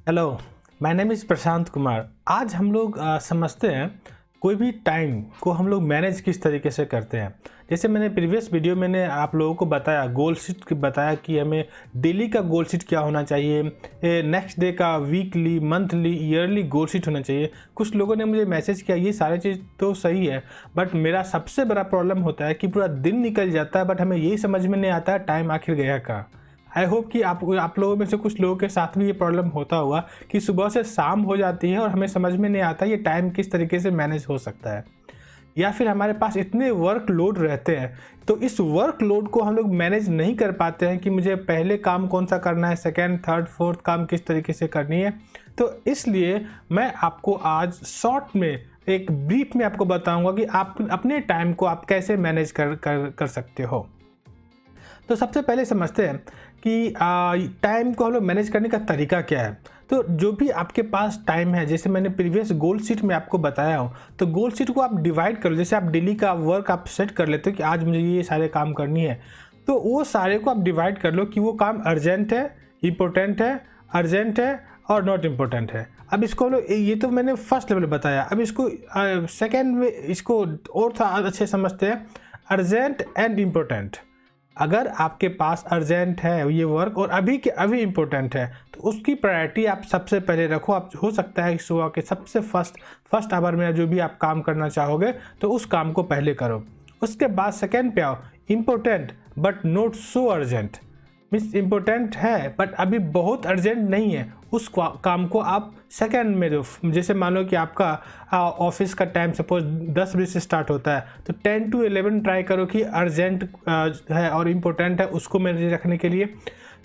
Hello, my name is Prashant Kumar. आज हम लोग समझते हैं कोई भी टाइम को हम लोग मैनेज किस तरीके से करते हैं। जैसे मैंने प्रीवियस वीडियो मैंने आप लोगों को बताया, गोल शीट बताया कि हमें डेली का गोल शीट क्या होना चाहिए, नेक्स्ट डे का, वीकली, मंथली, ईयरली गोल शीट होना चाहिए। कुछ लोगों ने मुझे मैसेज किया, ये सारी चीज़ तो सही है, बट मेरा सबसे बड़ा प्रॉब्लम होता है कि पूरा दिन निकल जाता है बट हमें यही समझ में नहीं आता है टाइम आखिर गया कहाँ। आई होप कि आप लोगों में से कुछ लोगों के साथ भी ये प्रॉब्लम होता होगा कि सुबह से शाम हो जाती है और हमें समझ में नहीं आता ये टाइम किस तरीके से मैनेज हो सकता है, या फिर हमारे पास इतने वर्क लोड रहते हैं तो इस वर्क लोड को हम लोग मैनेज नहीं कर पाते हैं कि मुझे पहले काम कौन सा करना है, सेकेंड, थर्ड, फोर्थ काम किस तरीके से करनी है। तो इसलिए मैं आपको आज शॉर्ट में एक ब्रीफ में आपको बताऊंगा कि आप अपने टाइम को आप कैसे मैनेज कर सकते हो। तो सबसे पहले समझते हैं कि टाइम को हम लोग मैनेज करने का तरीका क्या है। तो जो भी आपके पास टाइम है, जैसे मैंने प्रीवियस गोल शीट में आपको बताया हो, तो गोल शीट को आप डिवाइड करो। जैसे आप डेली का वर्क आप सेट कर लेते हो कि आज मुझे ये सारे काम करनी है, तो वो सारे को आप डिवाइड कर लो कि वो काम अर्जेंट है, इम्पोर्टेंट है, अर्जेंट है और नॉट इम्पोर्टेंट है। अब इसको हम लोग, ये तो मैंने फर्स्ट लेवल बताया, अब इसको सेकेंड में इसको और थोड़ा अच्छे समझते हैं, अर्जेंट एंड इम्पोर्टेंट। अगर आपके पास अर्जेंट है ये वर्क और अभी के अभी इम्पोर्टेंट है तो उसकी प्रायोरिटी आप सबसे पहले रखो। आप हो सकता है कि सुबह के सबसे फर्स्ट आवर में जो भी आप काम करना चाहोगे तो उस काम को पहले करो। उसके बाद सेकेंड पे आओ, important but not so urgent. Means important है बट अभी बहुत अर्जेंट नहीं है, उस काम को आप सेकेंड में दो। जैसे मान लो कि आपका ऑफिस का टाइम सपोज 10 बजे से स्टार्ट होता है तो 10 to 11 ट्राई करो कि अर्जेंट है और इम्पोर्टेंट है उसको मैनेज रखने के लिए।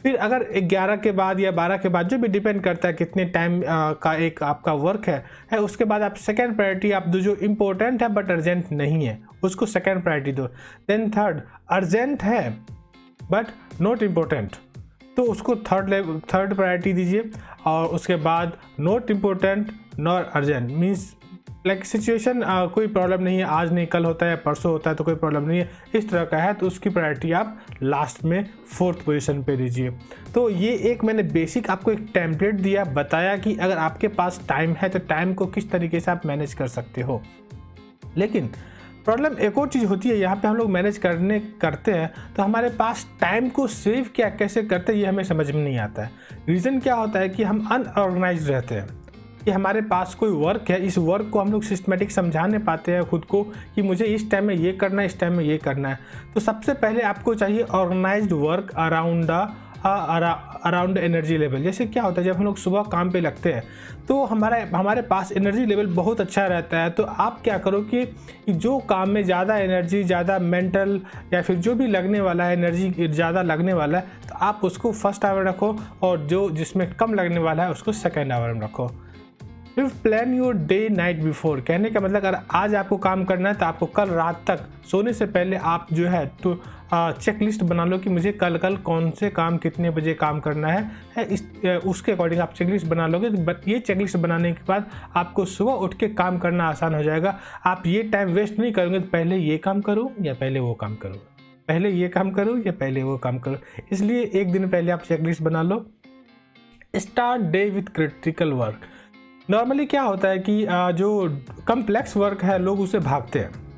फिर अगर 11 के बाद या 12 के बाद, जो भी डिपेंड करता है कितने टाइम का एक आपका वर्क है, उसके बाद आप सेकेंड प्रायोरिटी आप दो, जो इम्पोर्टेंट है बट अर्जेंट नहीं है उसको सेकेंड प्रायोरिटी दो। देन थर्ड, अर्जेंट है बट नॉट इम्पोर्टेंट तो उसको थर्ड प्रायोरिटी दीजिए। और उसके बाद not important not urgent, means like situation कोई प्रॉब्लम नहीं है, आज नहीं कल होता है, परसों होता है तो कोई प्रॉब्लम नहीं है, इस तरह का है तो उसकी प्रायोरिटी आप लास्ट में फोर्थ पोजीशन पे दीजिए। तो ये एक मैंने बेसिक आपको एक टेम्पलेट दिया, बताया कि अगर आपके पास टाइम है तो टाइम को किस तरीके से आप मैनेज कर सकते हो। लेकिन प्रॉब्लम एक और चीज़ होती है, यहाँ पे हम लोग मैनेज करते हैं तो हमारे पास टाइम को सेव कैसे करते हैं ये हमें समझ में नहीं आता है। रीज़न क्या होता है कि हम अनऑर्गेनाइज रहते हैं कि हमारे पास कोई वर्क है, इस वर्क को हम लोग सिस्टमेटिक समझा नहीं पाते हैं खुद को कि मुझे इस टाइम में ये करना है, इस टाइम में ये करना है। तो सबसे पहले आपको चाहिए organised work around energy level. जैसे क्या होता है, जब हम लोग सुबह काम पे लगते हैं तो हमारे पास एनर्जी लेवल बहुत अच्छा रहता है। तो आप क्या करो कि जो काम में ज़्यादा एनर्जी, ज़्यादा मेंटल या फिर जो भी लगने वाला है, एनर्जी ज़्यादा लगने वाला है, तो आप उसको फर्स्ट आवर रखो और जो जिसमें कम लगने वाला है उसको सेकेंड आवर में रखो। फिर plan your day night before. कहने का मतलब अगर आज आपको काम करना है तो आपको कल रात तक सोने से पहले आप जो है तो चेक लिस्ट बना लो कि मुझे कल कौन से काम कितने बजे काम करना है उसके अकॉर्डिंग आप चेक लिस्ट बना लोगे। ये चेक लिस्ट बनाने के बाद आपको सुबह उठ के काम करना आसान हो जाएगा। आप ये टाइम वेस्ट नहीं करोगे पहले ये काम करूँ या पहले वो काम करूँ, पहले ये काम करूँ या पहले वो काम करूँ। इसलिए एक दिन पहले आप चेक लिस्ट बना लो। Start day with critical work. Normally क्या होता है कि जो कम्प्लेक्स वर्क है लोग उसे भागते हैं।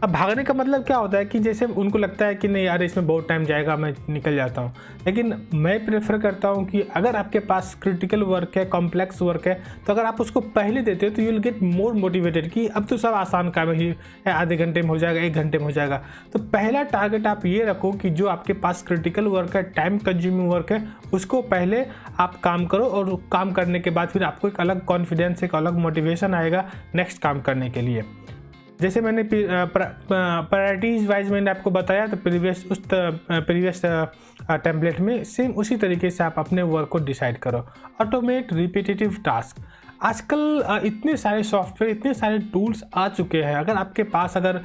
अब भागने का मतलब क्या होता है कि जैसे उनको लगता है कि नहीं यार इसमें बहुत टाइम जाएगा, मैं निकल जाता हूँ। लेकिन मैं प्रेफर करता हूँ कि अगर आपके पास क्रिटिकल वर्क है, कॉम्प्लेक्स वर्क है, तो अगर आप उसको पहले देते हो तो you will get more motivated कि अब तो सब आसान काम ही है, आधे घंटे में हो जाएगा, 1 घंटे में हो जाएगा। तो पहला टारगेट आप ये रखो कि जो आपके पास क्रिटिकल वर्क है, टाइम कंज्यूमिंग वर्क है, उसको पहले आप काम करो और काम करने के बाद फिर आपको एक अलग कॉन्फिडेंस, एक अलग मोटिवेशन आएगा नेक्स्ट काम करने के लिए। जैसे मैंने प्रायोरिटीज वाइज मैंने आपको बताया तो प्रीवियस टेम्पलेट में सेम उसी तरीके से आप अपने वर्क को डिसाइड करो। Automate repetitive task. आजकल इतने सारे सॉफ्टवेयर, इतने सारे टूल्स आ चुके हैं, अगर आपके पास अगर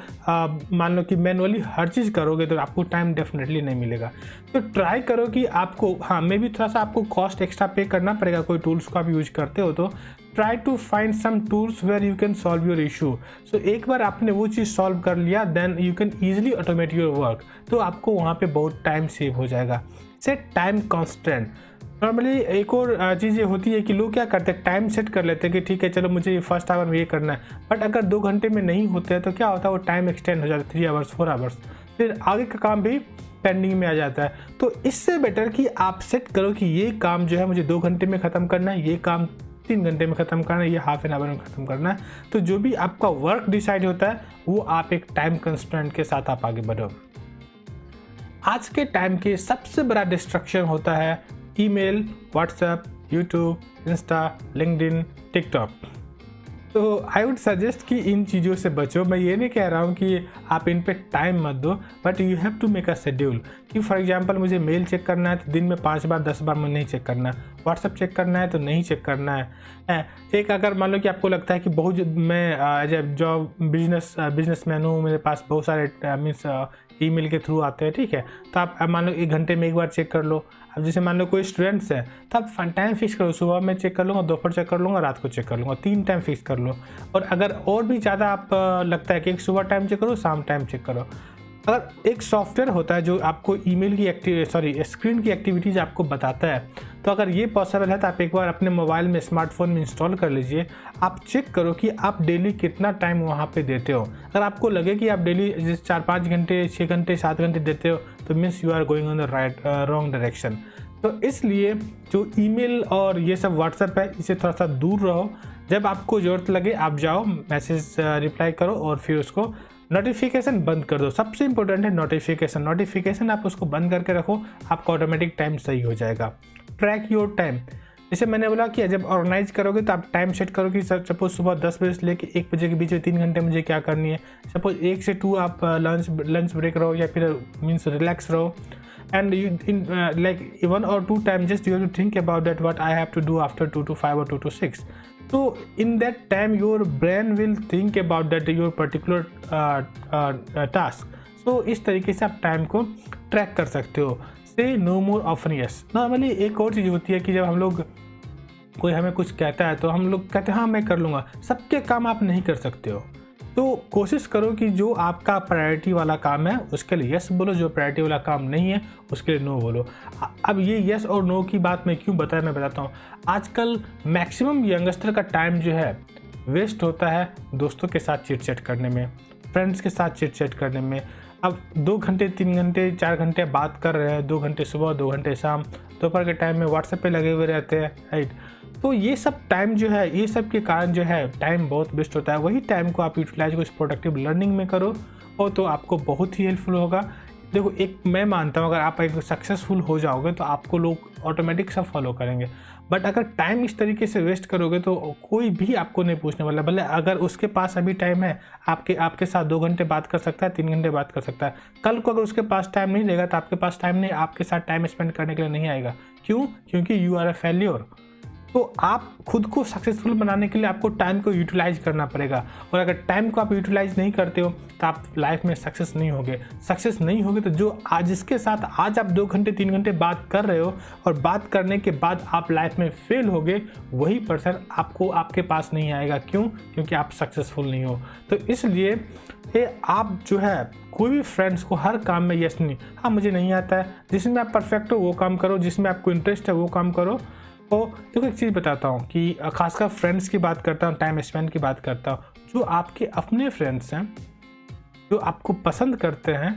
मान लो कि मैनुअली हर चीज़ करोगे तो आपको टाइम डेफिनेटली नहीं मिलेगा। तो ट्राई करो कि आपको, हाँ मे भी थोड़ा सा आपको कॉस्ट एक्स्ट्रा पे करना पड़ेगा कोई टूल्स को आप यूज करते हो तो try to find some tools where you can solve your issue. So एक बार आपने वो चीज़ सॉल्व कर लिया then you can easily automate your work, तो आपको वहाँ पे बहुत टाइम सेव हो जाएगा। Set time constant. नॉर्मली एक और चीज़ ये होती है कि लोग क्या करते हैं, टाइम सेट कर लेते हैं कि ठीक है चलो मुझे फर्स्ट आवर में ये करना है, बट अगर 2 घंटे में नहीं होते हैं तो क्या होता है, वो टाइम एक्सटेंड हो जाता है 3 आवर्स 4 आवर्स, फिर आगे का काम भी पेंडिंग में आ जाता है। तो इससे बेटर कि आप सेट करो कि ये काम जो है मुझे 2 घंटे में ख़त्म करना है, ये काम 3 घंटे में ख़त्म करना है, ये हाफ एन आवर में ख़त्म करना है। तो जो भी आपका वर्क डिसाइड होता है वो आप एक टाइम कंस्ट्रेंट के साथ आप आगे बढ़ो। आज के टाइम के सबसे बड़ा डिस्ट्रक्शन होता है email, WhatsApp, YouTube, Insta, LinkedIn, TikTok. तो आई वुड सजेस्ट कि इन चीज़ों से बचो। मैं ये नहीं कह रहा हूँ कि आप इन पे टाइम मत दो, but you have to make a schedule कि फॉर एग्जांपल मुझे मेल चेक करना है तो दिन में 5 बार 10 बार मुझे नहीं चेक करना है, व्हाट्सअप चेक करना है तो नहीं चेक करना है। एक अगर मान लो कि आपको लगता है कि बहुत मैं एज ए जॉब बिजनेसमैन हूँ, मेरे पास बहुत सारे मीन्स ईमेल के थ्रू आते हैं, ठीक है, तो आप मान लो 1 घंटे में 1 बार चेक कर लो। अब जैसे मान लो कोई स्टूडेंट्स है तो आप टाइम फिक्स करो, सुबह में चेक कर लूँगा, दोपहर चेक कर लूँगा, रात को चेक कर लूँगा, 3 टाइम फिक्स कर लो। और अगर और भी ज़्यादा आप लगता है कि एक सुबह टाइम चेक करो, शाम टाइम चेक करो। अगर एक सॉफ्टवेयर होता है जो आपको ईमेल की स्क्रीन की एक्टिविटीज़ आपको बताता है, तो अगर ये पॉसिबल है तो आप एक बार अपने मोबाइल में स्मार्टफोन में इंस्टॉल कर लीजिए। आप चेक करो कि आप डेली कितना टाइम वहाँ पे देते हो। अगर आपको लगे कि आप डेली जैसे 4-5 घंटे, 6 घंटे, 7 घंटे देते हो तो means you are going on the wrong direction. तो इसलिए जो ईमेल और ये सब व्हाट्सएप है, इसे थोड़ा सा दूर रहो। जब आपको ज़रूरत लगे आप जाओ, मैसेज रिप्लाई करो और फिर उसको नोटिफिकेशन बंद कर दो। सबसे इंपॉर्टेंट है नोटिफिकेशन आप उसको बंद करके रखो, आपका ऑटोमेटिक टाइम सही हो जाएगा। ट्रैक योर टाइम, जैसे मैंने बोला कि जब ऑर्गेनाइज करोगे तो आप टाइम सेट करो कि सपोज सुबह 10 बजे से लेकर 1 बजे के बीच में 3 घंटे मुझे क्या करनी है। सपोज 1 से 2 आप लंच ब्रेक रहो या फिर मीन्स रिलैक्स रहो। And you in like 1 or 2 times just you have to think about that what I have to do after 2 to 5 or 2 to 6. So in that time your brain will think about that your particular task. So इस तरीके से आप time को track कर सकते हो। Say no more often yes. Normally एक और चीज़ होती है कि जब हम लोग कोई हमें कुछ कहता है तो हम लोग कहते हैं हाँ मैं कर लूँगा। सबके काम आप नहीं कर सकते हो, तो कोशिश करो कि जो आपका प्रायोरिटी वाला काम है उसके लिए यस बोलो, जो प्रायोरिटी वाला काम नहीं है उसके लिए नो बोलो। अब ये यस और नो की बात मैं क्यों बताया, मैं बताता हूँ। आजकल मैक्सिमम यंगस्टर का टाइम जो है वेस्ट होता है दोस्तों के साथ चिट चैट करने में, फ्रेंड्स के साथ चिट चैट करने में। अब 2 घंटे 3 घंटे 4 घंटे बात कर रहे हैं, 2 घंटे सुबह 2 घंटे शाम, दोपहर के टाइम में व्हाट्सएप पे लगे हुए रहते हैं, राइट। तो ये सब टाइम जो है, ये सब के कारण जो है टाइम बहुत वेस्ट होता है। वही टाइम को आप यूटिलाइज कुछ प्रोडक्टिव लर्निंग में करो और तो आपको बहुत ही हेल्पफुल होगा। देखो एक मैं मानता हूँ अगर आप एक सक्सेसफुल हो जाओगे तो आपको लोग ऑटोमेटिक सब फॉलो करेंगे, बट अगर टाइम इस तरीके से वेस्ट करोगे तो कोई भी आपको नहीं पूछने वाला। भले अगर उसके पास अभी टाइम है, आपके साथ 2 घंटे बात कर सकता है, 3 घंटे बात कर सकता है, कल को अगर उसके पास टाइम नहीं रहेगा तो आपके पास टाइम नहीं, आपके साथ टाइम स्पेंड करने के लिए नहीं आएगा। क्यों? क्योंकि यू आर अ फेल्योर। तो आप खुद को सक्सेसफुल बनाने के लिए आपको टाइम को यूटिलाइज करना पड़ेगा, और अगर टाइम को आप यूटिलाइज नहीं करते हो तो आप लाइफ में सक्सेस नहीं होगे। तो जो आज जिसके साथ आज आप 2 घंटे 3 घंटे बात कर रहे हो और बात करने के बाद आप लाइफ में फेल होगे, वही पर्सन आपके पास नहीं आएगा। क्यों? क्योंकि आप सक्सेसफुल नहीं हो। तो इसलिए आप जो है कोई भी फ्रेंड्स को हर काम में यस नहीं, हाँ मुझे नहीं आता है, जिसमें आप परफेक्ट हो वो काम करो, जिसमें आपको इंटरेस्ट है वो काम करो। तो देखो एक चीज़ बताता हूँ कि खासकर फ्रेंड्स की बात करता हूँ, टाइम स्पेंड की बात करता हूँ। जो आपके अपने फ्रेंड्स हैं, जो आपको पसंद करते हैं,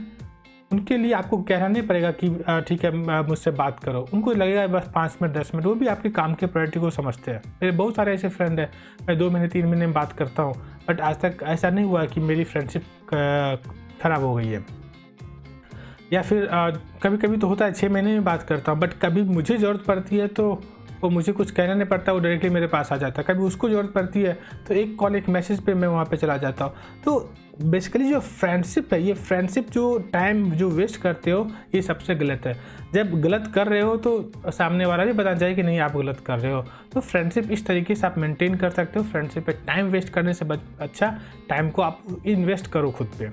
उनके लिए आपको कहना नहीं पड़ेगा कि ठीक है मुझसे बात करो। उनको लगेगा बस 5 मिनट 10 मिनट, वो भी आपके काम के प्रायोरिटी को समझते हैं। मेरे बहुत सारे ऐसे फ्रेंड हैं, मैं 2 महीने 3 महीने में बात करता हूँ, बट आज तक ऐसा नहीं हुआ कि मेरी फ्रेंडशिप ख़राब हो गई है। या फिर कभी कभी तो होता है 6 महीने में बात करता हूँ, बट कभी मुझे ज़रूरत पड़ती है तो वो मुझे कुछ कहना नहीं पड़ता, वो डायरेक्टली मेरे पास आ जाता है। कभी उसको ज़रूरत पड़ती है तो एक कॉल एक मैसेज पे मैं वहाँ पे चला जाता हूँ। तो बेसिकली जो फ्रेंडशिप है, ये फ्रेंडशिप जो टाइम जो वेस्ट करते हो, ये सबसे गलत है। जब गलत कर रहे हो तो सामने वाला भी बताना चाहिए कि नहीं आप गलत कर रहे हो। तो फ्रेंडशिप इस तरीके से आप मेंटेन कर सकते हो। फ्रेंडशिप पे टाइम वेस्ट करने से अच्छा टाइम को आप इन्वेस्ट करो खुद पे।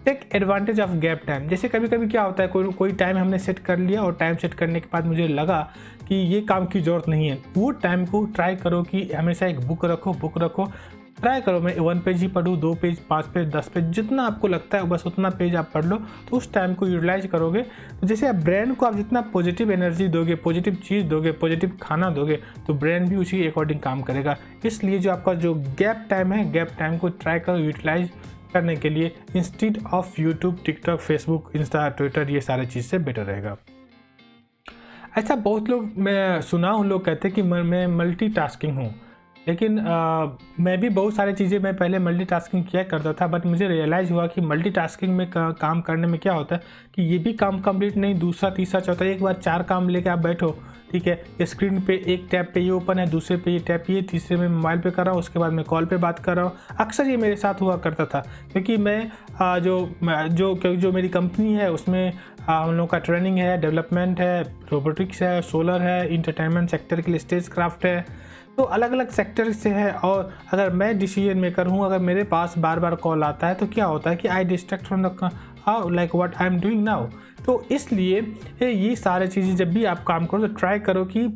Take advantage of gap time. जैसे कभी कभी क्या होता है, कोई टाइम हमने सेट कर लिया और टाइम सेट करने के बाद मुझे लगा कि ये काम की ज़रूरत नहीं है, वो टाइम को ट्राई करो कि हमेशा एक बुक रखो। ट्राई करो, मैं 1 पेज ही पढूँ, 2 पेज, 5 पेज, 10 पेज, जितना आपको लगता है बस उतना पेज आप पढ़ लो, तो उस टाइम को यूटिलाइज करोगे। तो जैसे आप ब्रेन को आप जितना पॉजिटिव एनर्जी दोगे, पॉजिटिव चीज़ दोगे, पॉजिटिव खाना दोगे, तो ब्रेन भी उसी के अकॉर्डिंग काम करेगा। इसलिए जो आपका जो गैप टाइम है, गैप टाइम को ट्राई करो यूटिलाइज करने के लिए, instead of YouTube, TikTok, Facebook, Insta, Twitter, ये सारे चीज़ से बेटर रहेगा। अच्छा, बहुत लोग, मैं सुना हूँ, लोग कहते हैं कि मैं मल्टीटास्किंग हूँ, लेकिन मैं भी बहुत सारी चीज़ें मैं पहले मल्टीटास्किंग किया करता था, बट मुझे रियलाइज़ हुआ कि मल्टीटास्किंग में काम करने में क्या होता है कि ये भी काम कंप्लीट नहीं, दूसरा, तीसरा, चौथा, एक बार 4 काम लेके आप बैठो, ठीक है। स्क्रीन पे एक टैब पे ये ओपन है, दूसरे पे ये टैब ये, तीसरे में मोबाइल पे कर रहा हूँ, उसके बाद मैं कॉल पे बात कर रहा हूँ। अक्सर ये मेरे साथ हुआ करता था, क्योंकि मैं जो मेरी कंपनी है उसमें हम लोगों का ट्रेनिंग है, डेवलपमेंट है, रोबोटिक्स है, सोलर है, इंटरटेनमेंट सेक्टर के लिए स्टेज क्राफ्ट है, तो अलग अलग सेक्टर से है। और अगर मैं डिसीजन मेकर हूँ, अगर मेरे पास बार बार कॉल आता है तो क्या होता है कि I distract from the like what I am doing now. तो इसलिए ये सारी चीज़ें जब भी आप काम करो तो ट्राई करो कि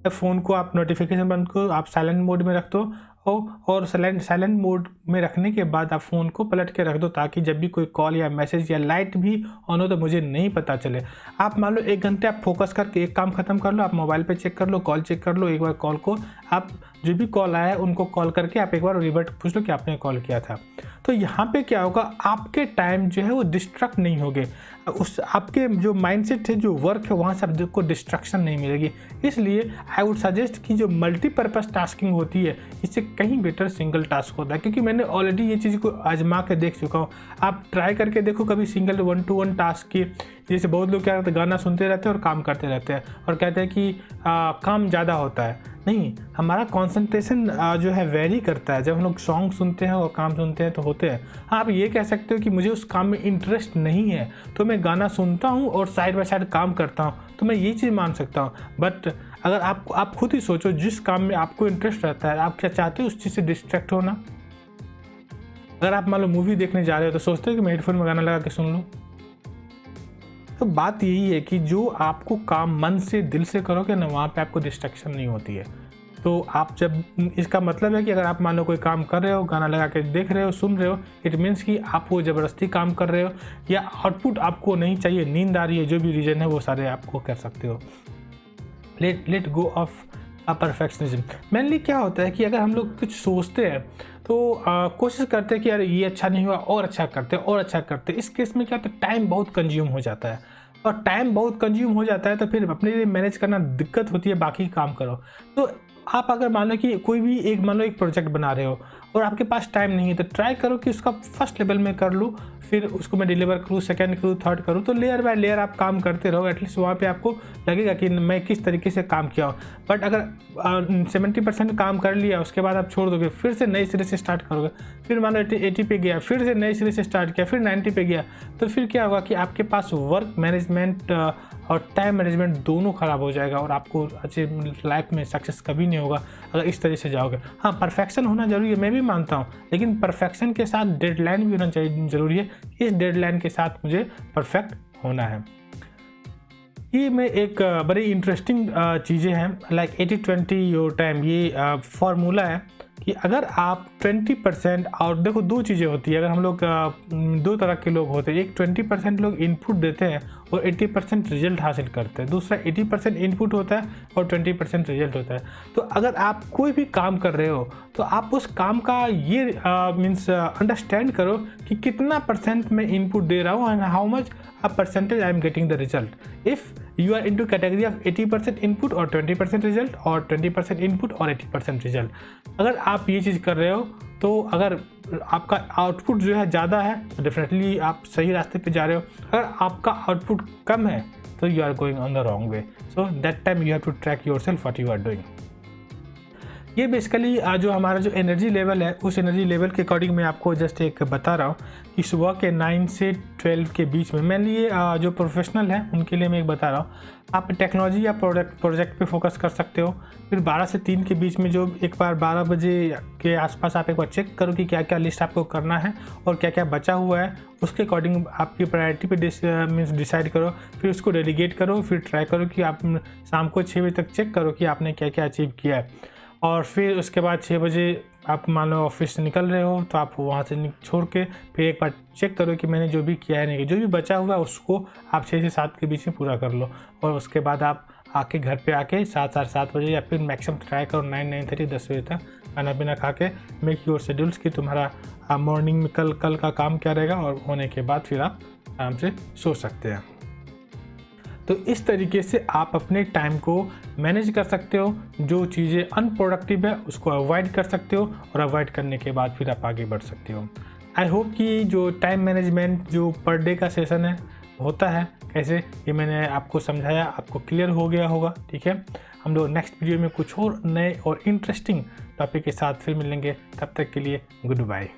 फ़ोन को आप नोटिफिकेशन बंद करो, आप साइलेंट मोड में रख दो, और साइलेंट मोड में रखने के बाद आप फ़ोन को पलट के रख दो, ताकि जब भी कोई कॉल या मैसेज या लाइट भी ऑन हो तो मुझे नहीं पता चले। आप मान लो 1 घंटे आप फोकस करके एक काम ख़त्म कर लो, आप मोबाइल पे चेक कर लो, कॉल चेक कर लो, एक बार कॉल को आप जो भी कॉल आया है उनको कॉल करके आप एक बार रिवर्ट पूछ लो कि आपने कॉल किया था। तो यहाँ पे क्या होगा, आपके टाइम जो है वो डिस्ट्रैक्ट नहीं होगे, उस आपके जो माइंडसेट है, जो वर्क है, वहाँ से आपको डिस्ट्रैक्शन नहीं मिलेगी। इसलिए आई वुड सजेस्ट कि जो मल्टीपर्पज़ टास्किंग होती है, इससे कहीं बेटर सिंगल टास्क होता है, क्योंकि मैंने ऑलरेडी ये चीज़ को आजमा के देख चुका हूँ। आप ट्राई करके देखो कभी सिंगल 1 to 1 टास्क की। जैसे बहुत लोग क्या करते हैं, गाना सुनते रहते हैं और काम करते रहते हैं और कहते हैं कि काम ज़्यादा होता है। नहीं, हमारा कंसंट्रेशन जो है वेरी करता है। जब हम लोग सॉन्ग सुनते हैं और काम सुनते हैं तो होते हैं। हाँ, आप ये कह सकते हो कि मुझे उस काम में इंटरेस्ट नहीं है, तो मैं गाना सुनता हूँ और साइड बाय साइड काम करता हूँ, तो मैं ये चीज़ मान सकता हूँ। बट अगर आप खुद ही सोचो, जिस काम में आपको इंटरेस्ट रहता है, आप क्या चाहते हो उस चीज़ से डिस्ट्रैक्ट होना? अगर आप मान लो मूवी देखने जा रहे हो तो सोचते हो कि मैं हेडफोन में गाना लगा के सुन लूँ? तो बात यही है कि जो आपको काम मन से, दिल से करोगे ना, वहाँ पे आपको डिस्ट्रैक्शन नहीं होती है। तो आप जब, इसका मतलब है कि अगर आप मान लो कोई काम कर रहे हो, गाना लगा के देख रहे हो, सुन रहे हो, इट मीन्स कि आप वो ज़बरदस्ती काम कर रहे हो, या आउटपुट आपको नहीं चाहिए, नींद आ रही है, जो भी रीज़न है वो सारे आपको कर सकते हो। Let go of perfectionism. Mainly क्या होता है कि अगर हम लोग कुछ सोचते हैं तो कोशिश करते हैं कि यार ये अच्छा नहीं हुआ, और अच्छा करते हैं, और अच्छा करते हैं। इस केस में क्या होता है, टाइम बहुत कंज्यूम हो जाता है, और टाइम बहुत कंज्यूम हो जाता है तो फिर अपने लिए मैनेज करना दिक्कत होती है, बाकी काम करो। तो आप अगर मान लो कि कोई भी एक प्रोजेक्ट बना रहे हो और आपके पास टाइम नहीं है, तो ट्राई करो कि उसका फर्स्ट लेवल में कर लूँ, फिर उसको मैं डिलीवर करूँ, सेकंड करूँ, थर्ड करूँ। तो लेयर बाय लेयर आप काम करते रहो, एटलीस्ट वहाँ पे आपको लगेगा कि मैं किस तरीके से काम किया हूँ। बट अगर 70% काम कर लिया, उसके बाद आप छोड़ दोगे, फिर से नए सिरे से स्टार्ट करोगे, फिर मान लो 80 पे गया, फिर से नए सिरे से स्टार्ट किया, फिर 90 पे गया, तो फिर क्या होगा कि आपके पास वर्क मैनेजमेंट और टाइम मैनेजमेंट दोनों ख़राब हो जाएगा, और आपको अच्छे लाइफ में सक्सेस कभी नहीं होगा अगर इस तरह से जाओगे। हाँ, परफेक्शन होना ज़रूरी है, मैं भी मानता हूँ, लेकिन परफेक्शन के साथ डेडलाइन भी होना चाहिए, ज़रूरी है। इस डेडलाइन के साथ मुझे परफेक्ट होना है। ये में एक बड़ी इंटरेस्टिंग चीज़ें हैं, लाइक 80-20 योर टाइम, ये फार्मूला है कि अगर आप 20%, और देखो 2 चीज़ें होती है, अगर हम लोग 2 तरह के लोग होते हैं, एक 20% लोग इनपुट देते हैं और 80% रिजल्ट हासिल करते हैं, दूसरा 80% इनपुट होता है और 20% रिजल्ट होता है। तो अगर आप कोई भी काम कर रहे हो तो आप उस काम का ये मीन्स अंडरस्टैंड करो कि कितना % मैं इनपुट दे रहा हूँ, and how much a percentage I am getting the result. If you are into category of 80% input or 20% result, और 20% input और 80% result, अगर आप ये चीज़ कर रहे हो तो अगर आपका आउटपुट जो है ज़्यादा है तो डेफिनेटली आप सही रास्ते पे जा रहे हो। अगर आपका आउटपुट कम है तो you are going on the wrong way. So that time you have to track yourself what you are doing. ये बेसिकली जो हमारा जो एनर्जी लेवल है, उस एनर्जी लेवल के अकॉर्डिंग मैं आपको जस्ट एक बता रहा हूँ कि सुबह के 9 से 12 के बीच में, मेनली ये जो प्रोफेशनल है उनके लिए मैं एक बता रहा हूँ, आप टेक्नोलॉजी या प्रोजेक्ट पे फोकस कर सकते हो। फिर 12 से 3 के बीच में, जो एक बार 12 बजे के आसपास आप एक बार चेक करो कि क्या क्या लिस्ट आपको करना है और क्या क्या बचा हुआ है, उसके अकॉर्डिंग आपकी प्रायोरिटी पे मीन्स डिसाइड करो, फिर उसको डेलीगेट करो। फिर ट्राई करो कि आप शाम को 6 बजे तक चेक करो कि आपने क्या क्या अचीव किया है। और फिर उसके बाद 6 बजे आप मान लो ऑफिस से निकल रहे हो, तो आप वहाँ से छोड़ के फिर एक बार चेक करो कि मैंने जो भी किया है नहीं किया, जो भी बचा हुआ है उसको आप 6 से 7 के बीच में पूरा कर लो। और उसके बाद आप आके घर पे आके 7 साढ़े 7 बजे या फिर मैक्सिमम ट्राई करो 9-9:30 10 बजे तक खाना पीना खा के मेक योर शेड्यूल्स कि तुम्हारा मॉर्निंग में कल का काम क्या रहेगा, और होने के बाद फिर आप आराम से सो सकते हैं। तो इस तरीके से आप अपने टाइम को मैनेज कर सकते हो, जो चीज़ें अनप्रोडक्टिव है उसको अवॉइड कर सकते हो, और अवॉइड करने के बाद फिर आप आगे बढ़ सकते हो। आई होप कि जो टाइम मैनेजमेंट जो पर डे का सेशन है होता है कैसे, ये मैंने आपको समझाया, आपको क्लियर हो गया होगा। ठीक है, हम लोग नेक्स्ट वीडियो में कुछ और नए और इंटरेस्टिंग टॉपिक के साथ फिर मिलेंगे। तब तक के लिए गुड बाय।